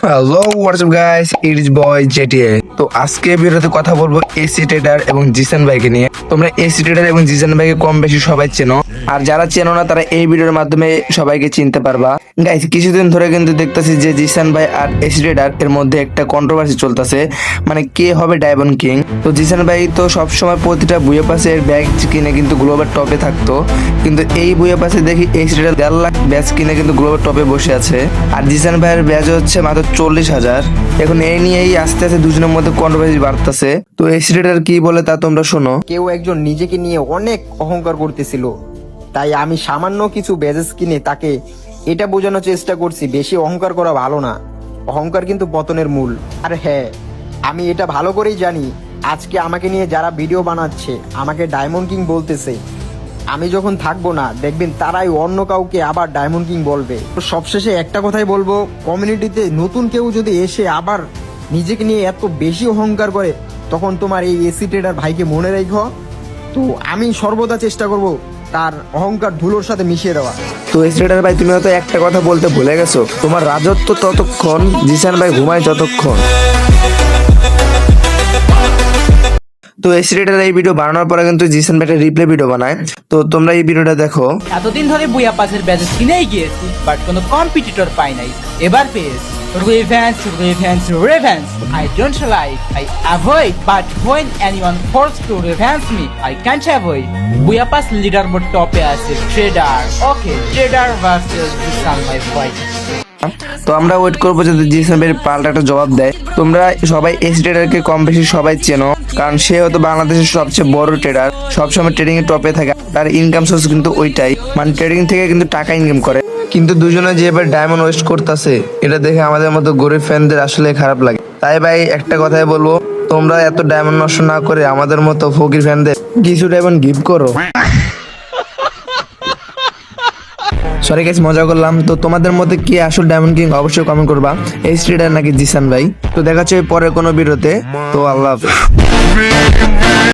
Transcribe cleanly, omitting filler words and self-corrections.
Hello WhatsApp guys, it is boy JTA. তো আজকে ভিডিওতে কথা বলবো এসি ট্রেডার এবং জিসান ভাইকে নিয়ে। তোমরা এসি ট্রেডার এবং জিসান ভাইকে কম বেশি সবাই চেনো, আর যারা চেনো না তারা এই ভিডিওর মাধ্যমে সবাইকে চিনতে পারবা। গাইস, কিছুদিন ধরে কিন্তু দেখতেছি যে জিসান ভাই আর এসি ট্রেডার এর মধ্যে একটা কন্ট্রোভার্সি চলতেছে, মানে কে হবে ডায়মন্ড কিং। তো জিসান ভাই তো সবসময় প্রতিটা বুয়ে পাসে এর ব্যাগ কিনে কিন্তু গ্লোবাল টপে থাকতো, কিন্তু এই বুয়ে পাসে দেখি এসি ট্রেডার 1.5 লাখ ব্যাচ কিনে কিন্তু গ্লোবাল টপে বসে আছে, আর জিসান ভাইয়ের ব্যাচ হচ্ছে মাত্র 40,000। এখন এই নিয়েই আস্তে আস্তে দুজনের মধ্যে কন্ট্রোভার্সি বাড়তেছে। তো এসি ট্রেডার কি বলে তা তোমরা শোনো। কেউ একজন নিজেকে নিয়ে অনেক অহংকার করতেছিল, তাই আমি সামান্য কিছু ব্যাজেস কিনে তাকে এটা বোঝানোর চেষ্টা করছি বেশি অহংকার করা ভালো না, অহংকার কিন্তু পতনের মূল। আর হ্যাঁ, আমি এটা ভালো করেই জানি আজকে আমাকে নিয়ে যারা ভিডিও বানাচ্ছে, আমাকে ডায়মন্ড কিং বলতেছে, আমি যখন থাকবো না দেখবেন তারাই অন্য কাউকে আবার ডায়মন্ড কিং বলবে। তো সবশেষে একটা কথাই বলবো, কমিউনিটিতে নতুন কেউ যদি এসে আবার নিজেকে নিয়ে এত বেশি অহংকার করে, তখন তোমার এই এসি ট্রেডার ভাইকে মনে রেখো। তো আমি সর্বদা চেষ্টা করব তার অহংকার ধুলোর সাথে মিশিয়ে দেওয়া। তো এসি ট্রেডার ভাই, তুমি হয়তো একটা কথা বলতে ভুলে গেছো, তোমার রাজত্ব ততক্ষণ, জিসান ভাই ঘুমায় যতক্ষণ। তো এসি ট্রেডার এই ভিডিও বানানোর পরে কিন্তু জিসান ভাই একটা রিপ্লে ভিডিও বানায়, তো তোমরা এই ভিডিওটা দেখো। এতদিন ধরে বুয়া পাসের ব্যাচেস কিনেই গিয়েছি, বাট কোনো কম্পিটিটর পাই নাই, এবার পেয়েছি। Revenge. I don't like, I avoid, but when anyone forced to revenge me, I can't avoid. বুয়া পাস লিডারবোর্ড টপে আছে ট্রেডার, ওকে ট্রেডার ভার্সেস জিসান ভাই ফাইট। তো আমরা ওয়েট করবো যাতে জিসান ভাইয়ের পাল্টা একটা জবাব দেয়। তোমরা সবাই এসি ট্রেডারকে কম বেশি সবাই চেনো, কারণ সে হয়তো বাংলাদেশের সবচেয়ে বড় ট্রেডার, সবসময় ট্রেডিং এর টপে থাকে। তার ইনকাম সোর্স কিন্তু ওইটাই, মানে ট্রেডিং থেকে কিন্তু টাকা ইনকাম করে। কিন্তু দুজনে যে এবার ডায়মন্ড ওয়েস্ট করতেছে, এটা দেখে আমাদের মতো গরিব ফ্যানদের আসলে খারাপ লাগে। তাই ভাই একটা কথাই বলবো, তোমরা এত ডায়মন্ড নষ্ট না করে আমাদের মতো ফকির ফ্যানদের কিছু ডায়মন্ড গিফট করো। সরি গাইস, মজা করলাম। তো তোমাদের মধ্যে কি আসল ডায়মন্ড কিং অবশ্যই কমেন্ট করবা, এই ট্রেডার নাকি জিসান ভাই। তো দেখা হচ্ছে পরে কোনো ভিডিওতে। তো আল্লাহ হাফেজ।